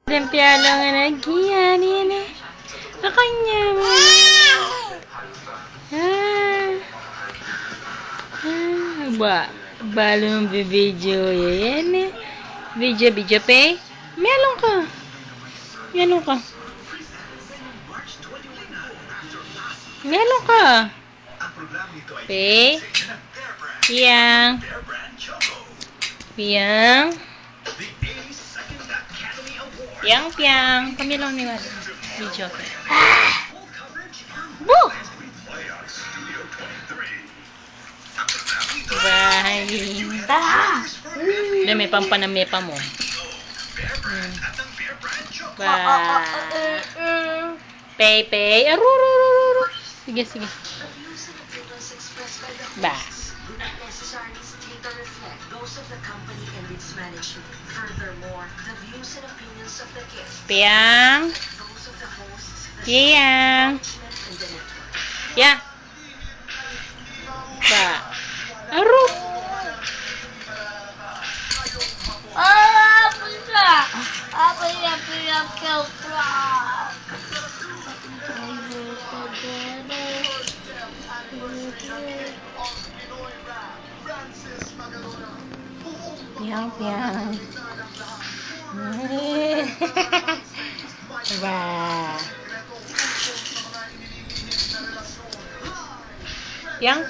Limpiado ng energia. Yan eh. Ako niya. Balong video. Yan eh. Video pay. Melon ka. Melon ka. Melon ka. Pay. Piang. Piang. Piang. Pamilang ni Wad. Video pay. Woo! Bahinda. May pampanamepa mo. Pay. Arurururu. Sige. Ba. Piang. Ya. Ba. Aru. Piang. Wah. Piang.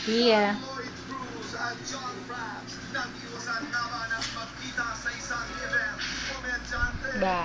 Pia. Ba.